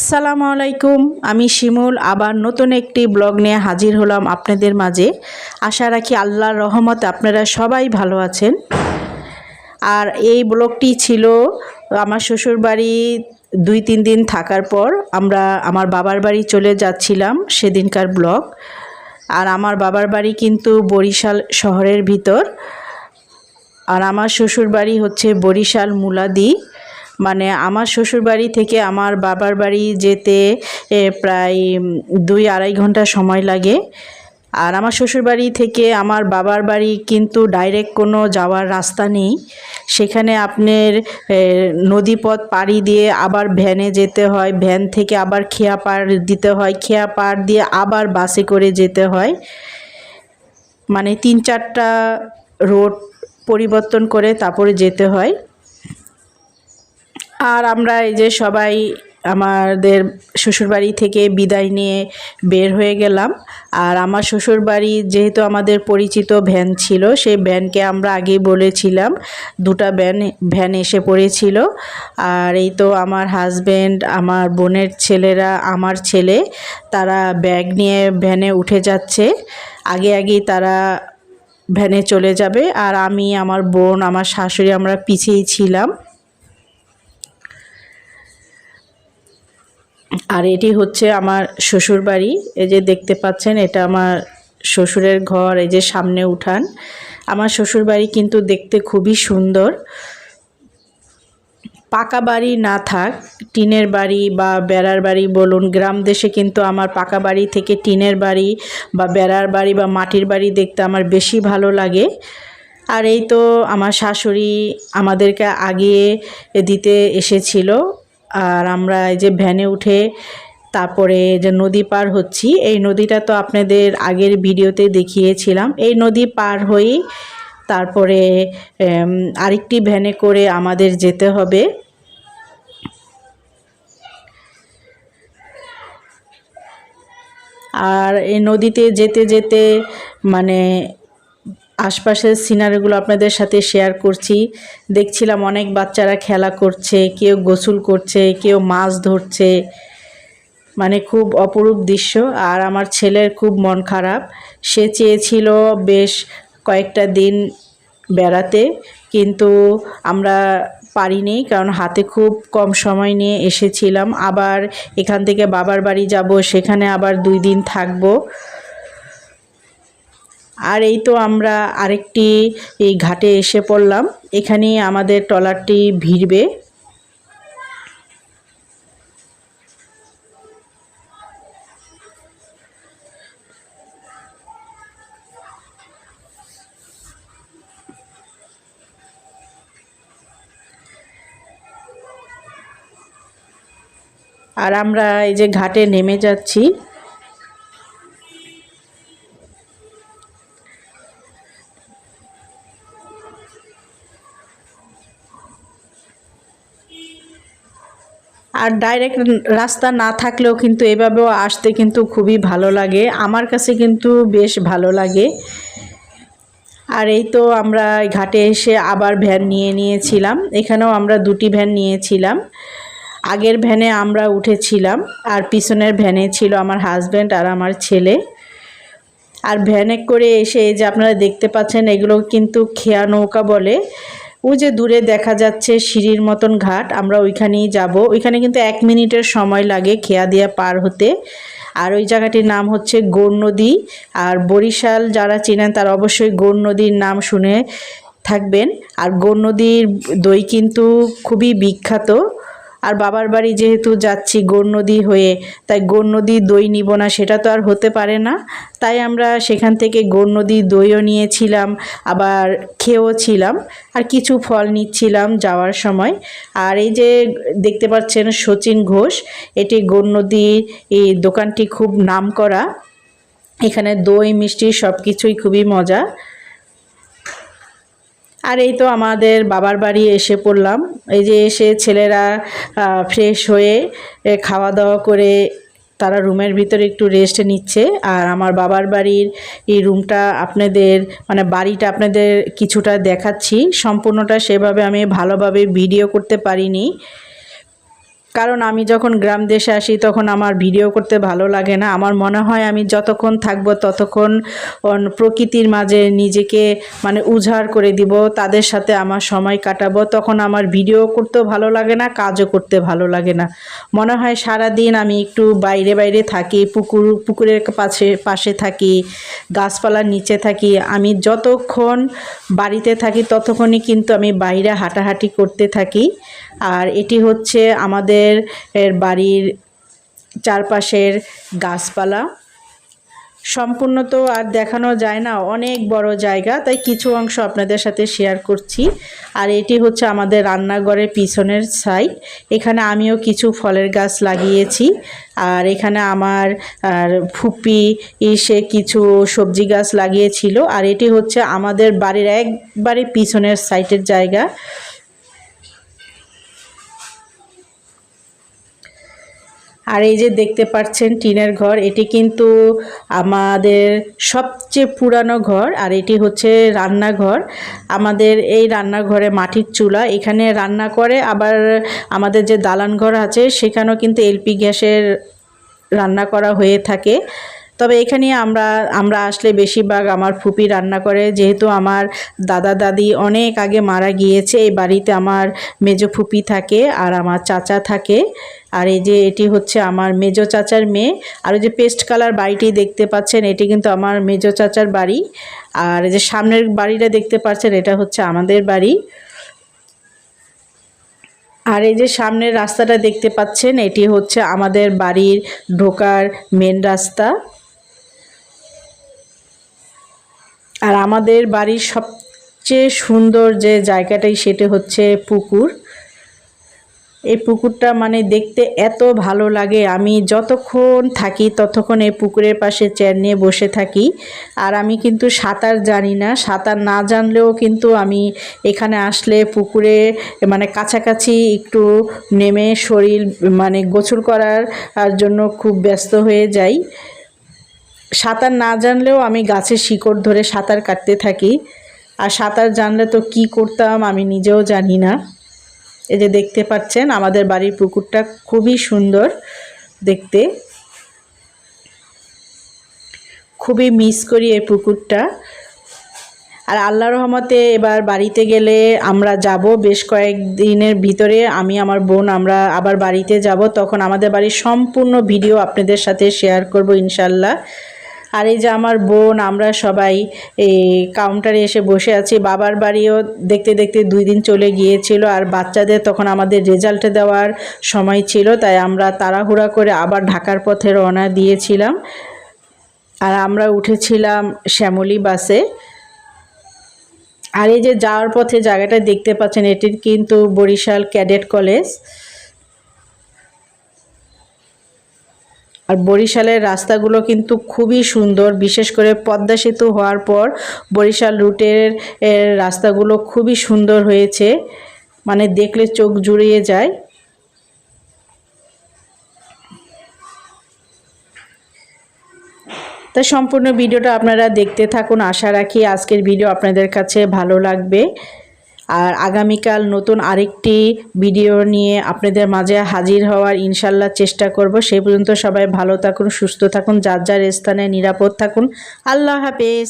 আসসালামু আলাইকুম। আমি শিমুল আবার নতুন একটি ব্লগ নিয়ে হাজির হলাম আপনাদের মাঝে। আশা রাখি আল্লাহর রহমতে আপনারা সবাই ভালো আছেন। আর এই ব্লগটি ছিল আমার শ্বশুরবাড়ি 2-3 দিন থাকার পর আমরা আমার বাবার বাড়ি চলে যাচ্ছিলাম সেদিনকার ব্লগ। আর আমার বাবার বাড়ি কিন্তু বরিশাল শহরের ভিতর, আর আমার শ্বশুরবাড়ি হচ্ছে বরিশাল মুলাদি। মানে আমার শ্বশুরবাড়ি থেকে আমার বাবার বাড়ি যেতে প্রায় 2-2.5 ঘন্টা সময় লাগে। আর আমার শ্বশুরবাড়ি থেকে আমার বাবার বাড়ি কিন্তু ডাইরেক্ট কোনো যাওয়ার রাস্তা নেই। সেখানে আপনার নদীপথ পাড়ি দিয়ে আবার ভ্যানে যেতে হয়, ভ্যান থেকে আবার খেয়া পাড় দিতে হয়, খেয়া পাড় দিয়ে আবার বাসে করে যেতে হয়। মানে 3-4টা রোড পরিবর্তন করে তারপরে যেতে হয়। আর আমরা এই যে সবাই আমাদের শ্বশুরবাড়ি থেকে বিদায় নিয়ে বের হয়ে গেলাম। আর আমার শ্বশুরবাড়ি যেহেতু আমাদের পরিচিত ভ্যান ছিল, সেই ভ্যানকে আমরা আগেই বলেছিলাম, 2টা ভ্যান এসে পড়েছিল। আর এই তো আমার হাজব্যান্ড, আমার বোনের ছেলেরা, আমার ছেলে, তারা ব্যাগ নিয়ে ভ্যানে উঠে যাচ্ছে। আগেই তারা ভ্যানে চলে যাবে, আর আমি, আমার বোন, আমার শাশুড়ি আমরা পিছিয়েই ছিলাম। আর এটি হচ্ছে আমার শ্বশুর বাড়ি। এই যে দেখতে পাচ্ছেন, এটা আমার শ্বশুরের ঘর। এই যে সামনে উঠান। আমার শ্বশুর বাড়ি কিন্তু দেখতে খুবই সুন্দর। পাকা বাড়ি না থাক, টিনের বাড়ি বা বেড়ার বাড়ি বলুন, গ্রাম দেশে কিন্তু আমার পাকা বাড়ি থেকে টিনের বাড়ি বা বেড়ার বাড়ি বা মাটির বাড়ি দেখতে আমার বেশি ভালো লাগে। আর এই তো আমার শাশুড়ি আমাদেরকে আগিয়ে দিতে এসেছিল। আর আমরা এই যে ভ্যানে উঠে তারপরে যে নদী পার হচ্ছি, এই নদীটা তো আপনাদের আগের ভিডিওতে দেখিয়েছিলাম। এই নদী পার হয়েই তারপরে আরেকটি ভ্যানে করে আমাদের যেতে হবে। আর এই নদীতে যেতে যেতে মানে আশপাশের সিনারিগুলো আপনাদের সাথে শেয়ার করছি। দেখছিলাম অনেক বাচ্চারা খেলা করছে, কেউ গোসল করছে, কেউ মাছ ধরছে। মানে খুব অপরূপ দৃশ্য। আর আমার ছেলের খুব মন খারাপ, সে চেয়েছিল বেশ কয়েকটা দিন বেড়াতে, কিন্তু আমরা পারিনি, কারণ হাতে খুব কম সময় নিয়ে এসেছিলাম। আবার এখান থেকে বাবার বাড়ি যাব, সেখানে আবার 2 দিন থাকবো। আর এই তো আমরা আরেকটি এই ঘাটে এসে পড়লাম। এখানেই আমাদের ট্রলারটি ভিড়বে। আর আমরা এই যে ঘাটে নেমে যাচ্ছি। আর ডাইরেক্ট রাস্তা না থাকলেও কিন্তু এভাবেও আসতে কিন্তু খুবই ভালো লাগে, আমার কাছে কিন্তু বেশ ভালো লাগে। আর এই তো আমরা ঘাটে এসে আবার ভ্যান নিয়েছিলাম। এখানেও আমরা 2টি ভ্যান নিয়েছিলাম। আগের ভ্যানে আমরা উঠেছিলাম, আর পিছনের ভ্যানে ছিল আমার হাজব্যান্ড আর আমার ছেলে। আর ভ্যানে করে এসে এই যে আপনারা দেখতে পাচ্ছেন, এগুলো কিন্তু খেয়া নৌকা বলে। ওই যে দূরে দেখা যাচ্ছে সিঁড়ির মতন ঘাট, আমরা ওইখানেই যাব। ওইখানে কিন্তু 1 মিনিটের সময় লাগে খেয়া দিয়া পার হতে। আর ওই জায়গাটির নাম হচ্ছে গৌর নদী। আর বরিশাল যারা চেনেন তারা অবশ্যই গৌর নদীর নাম শুনে থাকবেন। আর গৌর নদীর দই কিন্তু খুবই বিখ্যাত। আর বাবার বাড়ি যেহেতু যাচ্ছি গৌর নদী হয়ে, তাই গৌর নদীর দই নিব না সেটা তো আর হতে পারে না। তাই আমরা সেখান থেকে গৌর নদীর দইও নিয়েছিলাম, আবার খেয়েও ছিলাম, আর কিছু ফল নিচ্ছিলাম যাওয়ার সময়। আর এই যে দেখতে পাচ্ছেন শচীন ঘোষ, এটি গৌর নদীর এই দোকানটি খুব নামকরা। এখানে দই মিষ্টি সব কিছুই খুবই মজা। আর এই তো আমাদের বাবার বাড়ি এসে পড়লাম। এই যে এসে ছেলেরা ফ্রেশ হয়ে খাওয়া দাওয়া করে তারা রুমের ভিতরে একটু রেস্ট নিচ্ছে। আর আমার বাবার বাড়ির এই রুমটা আপনাদের মানে বাড়িটা আপনাদের কিছুটা দেখাচ্ছি, সম্পূর্ণটা সেভাবে আমি ভালোভাবে ভিডিও করতে পারিনি। কারণ আমি যখন গ্রাম দেশে আসি তখন আমার ভিডিও করতে ভালো লাগে না। আমার মনে হয় আমি যতক্ষণ থাকবো ততক্ষণ প্রকৃতির মাঝে নিজেকে মানে উজাড় করে দিব, তাদের সাথে আমার সময় কাটাবো। তখন আমার ভিডিও করতেও ভালো লাগে না, কাজও করতে ভালো লাগে না। মনে হয় সারাদিন আমি একটু বাইরে বাইরে থাকি, পুকুরের পাশে থাকি, গাছপালার নিচে থাকি। আমি যতক্ষণ বাড়িতে থাকি ততক্ষণই কিন্তু আমি বাইরে হাঁটাহাঁটি করতে থাকি। আর এটি হচ্ছে আমাদের বাড়ির চারপাশের গাছপালা। সম্পূর্ণ তো আর দেখানো যায় না, অনেক বড় জায়গা, তাই কিছু অংশ আপনাদের সাথে শেয়ার করছি। আর এটি হচ্ছে আমাদের রান্নাঘরের পিছনের সাইড। এখানে আমিও কিছু ফলের গাছ লাগিয়েছি। আর এখানে আমার ফুপি সে কিছু সবজি গাছ লাগিয়েছিল। আর এটি হচ্ছে আমাদের বাড়ির একবারে পিছনের সাইডের জায়গা। আর এই যে দেখতে পাচ্ছেন টিনের ঘর, এটি কিন্তু আমাদের সবচেয়ে পুরানো ঘর। আর এটি হচ্ছে রান্নাঘর। আমাদের এই রান্নাঘরে মাটির চুলা, এখানে রান্না করে। আবার আমাদের যে দালান ঘর আছে সেখানেও কিন্তু এলপি গ্যাসের রান্না করা হয়ে থাকে। তবে এখানে আমরা আসলে বেশিরভাগ আমার ফুপি রান্না করে, যেহেতু আমার দাদা দাদি অনেক আগে মারা গিয়েছে। এই বাড়িতে আমার মেজো ফুপি থাকে আর আমার চাচা থাকে। আর এই যে এটি হচ্ছে আমার মেজো চাচার মেয়ে। আর ওই যে পেস্ট কালার বাড়িটি দেখতে পাচ্ছেন, এটি কিন্তু আমার মেজো চাচার বাড়ি। আর এই যে সামনের বাড়িটা দেখতে পাচ্ছেন, এটা হচ্ছে আমাদের বাড়ি। আর এই যে সামনের রাস্তাটা দেখতে পাচ্ছেন, এটি হচ্ছে আমাদের বাড়ির ঢোকার মেন রাস্তা। আর আমাদের বাড়ির সবচেয়ে সুন্দর যে জায়গাটাই সেটা হচ্ছে পুকুর। এই পুকুরটা মানে দেখতে এত ভালো লাগে, আমি যতক্ষণ থাকি ততক্ষণ এই পুকুরের পাশে চেয়ার নিয়ে বসে থাকি। আর আমি কিন্তু সাঁতার জানি না, সাঁতার না জানলেও কিন্তু আমি এখানে আসলে পুকুরে মানে কাছাকাছি একটু নেমে শরীর মানে গোসল করার জন্য খুব ব্যস্ত হয়ে যাই। সাঁতার না জানলেও আমি গাছের শিকড় ধরে সাঁতার কাটতে থাকি। আর সাঁতার জানলে তো কি করতাম আমি নিজেও জানি না। এই যে দেখতে পাচ্ছেন আমাদের বাড়ির পুকুরটা খুবই সুন্দর দেখতে, খুবই মিস করি এই পুকুরটা। আর আল্লাহর রহমতে এবার বাড়িতে গেলে আমরা যাব, বেশ কয়েকদিনের ভিতরে আমি আমার বোন আমরা আবার বাড়িতে যাব। তখন আমাদের বাড়ির সম্পূর্ণ ভিডিও আপনাদের সাথে শেয়ার করব ইনশাল্লাহ। আর এই যে আমার বোন আমরা সবাই এই কাউন্টারে এসে বসে আছি। বাবার বাড়িও দেখতে দেখতে 2 দিন চলে গিয়েছিল। আর বাচ্চাদের তখন আমাদের রেজাল্ট দেওয়ার সময় ছিল, তাই আমরা তাড়াহুড়া করে আবার ঢাকার পথে রওনা দিয়েছিলাম। আর আমরা উঠেছিলাম শ্যামলী বাসে। আর এই যে যাওয়ার পথে জায়গাটা দেখতে পাচ্ছেন, এটি কিন্তু বরিশাল ক্যাডেট কলেজ। আর বরিশালের রাস্তাগুলো কিন্তু খুবই সুন্দর, বিশেষ করে পদ্মা সেতু হওয়ার পর বরিশাল রুটের রাস্তাগুলো খুবই সুন্দর হয়েছে, মানে দেখলে চোখ জুড়িয়ে যায়। তাই সম্পূর্ণ ভিডিওটা আপনারা দেখতে থাকুন, আশা রাখি আজকের ভিডিও আপনাদের কাছে ভালো লাগবে। আর আগামীকাল নতুন আরেকটি ভিডিও নিয়ে আপনাদের মাঝে হাজির হওয়ার ইনশাল্লাহ চেষ্টা করব। সেই পর্যন্ত সবাই ভালো থাকুন, সুস্থ থাকুন, যার যার স্থানে নিরাপদ থাকুন। আল্লাহ হাফেজ।